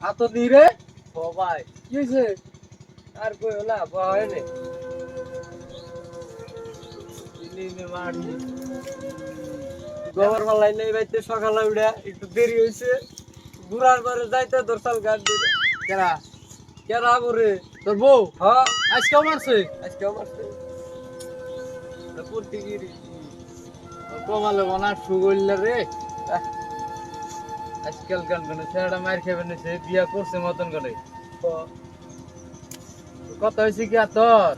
হাত দিরে ও ভাই কি হয়েছে আর কই হলা হয় নে গোবর মালাই নেই বাইতে সকালে উঠে একটু দেরি হয়েছে ঘুরার পরে যাইতে দর্শাল গাছ দিলে কেরা কেরা বরে তোর বউ হ্যাঁ আজকেও মারছে প্রতিগিরি কমালে মনা সুগল্লা রে আজকাল গান গানে ছেলেটা মার খেয়ে বেনেছে বিয়া করছে মতন করে কথা হয়েছে কি তোর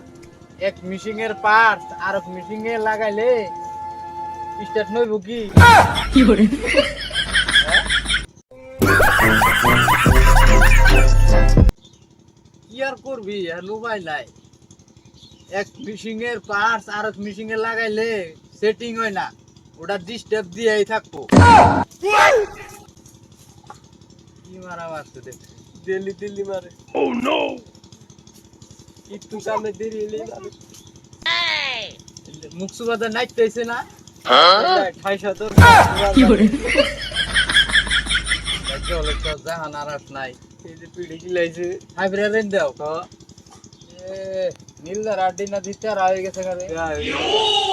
এক মিশিং এর পার্ট আর এক মিশিং এ লাগাইলে স্টার্ট নইব কি করে কি আর করবি আর মোবাইল নাই এক মিশিং এর পার্টস আর এক মিশিং এ লাগাইলে সেটিং হয় না ওটা ডিস্টার্ব দিয়েই থাকবো কি মারা মারছে দেখ দিল্লি মারে ও নো একটু সামনে দেরি হলেই মারে মুকসুবাদা নাইতেছে না ঠাইসা তোর কি করে চলে তো জাহান আরাস নাই এই যে পিড়ি গিলাইছে হাইব্রে রেন দাও এ নীলদার আড্ডি না দিতে আর হয়ে গেছে করে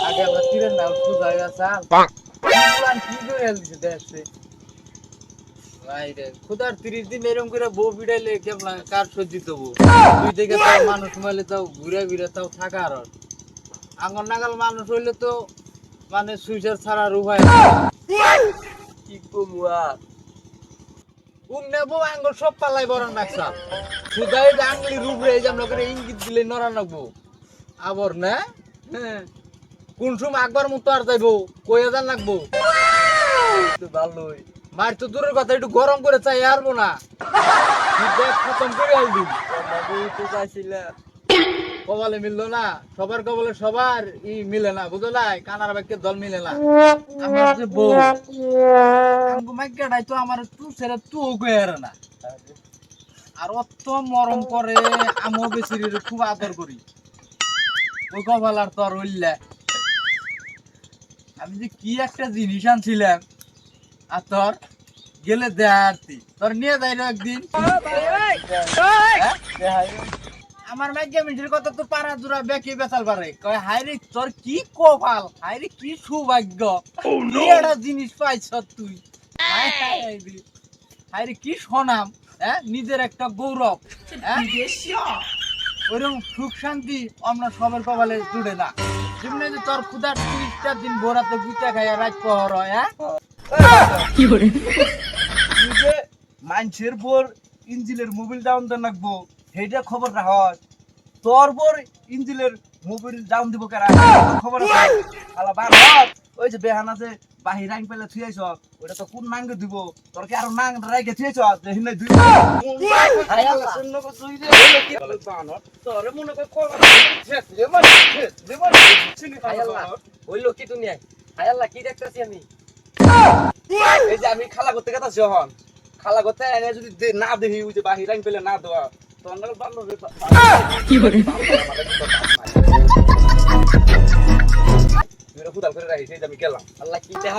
আগে আমরা তীরের নাম সুজাই আসাল কি করে হেল দিছে দেখছে ভাই রে খুদার 30 দিন এরকম করে বউ বিড়াইলে কেমন কার সজ্জিত বউ তুই দেখে তাও মানুষ মাইলে তাও ঘুরে তাও থাকা আর আঙ্গন নাগাল মানুষ হইলে তো মানে সুইচার ছাড়া উপায় কি কমুয়া নেবো আঙ্গুল সব পালাই বরং নাকসা সুদাই আঙ্গুলি রূপরে এই যে আমরা করে ইঙ্গিত দিলে নড়া নাকবো আবার না কোন সময় আকবার মতো আর যাইবো কয়ে যান লাগবো ভালোই মার তো দূরের কথা একটু গরম করে চাই আরবো না খতম করে আইবি কপালে মিললো না সবার কপালে সবার ই মিলে না বুঝলো না কানার বাক্যের দল মিলে না আমার যে বউ মাইকাটাই তো আমার তুই ছেড়ে তুই গয়ে না আর অত মরম করে আমিও বেশি খুব আদর করি ওই কপাল আর তোর হইলে আমি যে কি একটা জিনিস আনছিলাম আর তোর গেলে দেখাতি তোর নিয়ে যাই না একদিন আমার মাইকা মিটির কথা তো পাড়া জোড়া বেঁকে বেচাল পারে কয় হাইরে তোর কি কপাল হাইরে কি সৌভাগ্য একটা জিনিস পাইছ তুই হাইরে কি সোনাম হ্যাঁ নিজের একটা গৌরব ওইরকম সুখ শান্তি আমরা সবার কপালে জুড়ে না যেমনি যে তোর ক্ষুধার 30টা দিন ভোরাতে গুইটা খাইয়া রাত পহর হয় কি করে মানুষের পর ইঞ্জিলের মোবিল ডাউন দেন রাখবো সেইটা খবর রাখ তোর পর ইঞ্জিলের মোবিল ডাউন দিব কারা খবর ওই যে বেহান আছে বাহির আইন পেলে থুয়েছ ওটা তো কোন নাঙ্গে দিব তোর কি আরো নাং রাইকে থুয়েছ যে হিনে দুই তোরে মনে কর হইলো কি তুমি হায় আল্লাহ কি দেখতেছি আমি এই যে আমি খালা করতে গেতাছি এখন খালা করতে এনে যদি না দেখি ওই যে বাহির আইন পেলে না দেওয়া তোর ভালো কি করে ফুটাল করে রাখি সেই আমি গেলাম আল্লাহ কি চাহ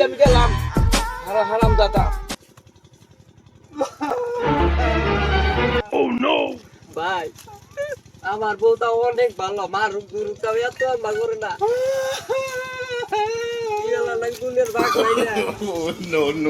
আমি গেলাম হারাম দাদা ভাই আমার বউটা অনেক ভালো মার রূপ দুরূপটাও এত আমার করে না no.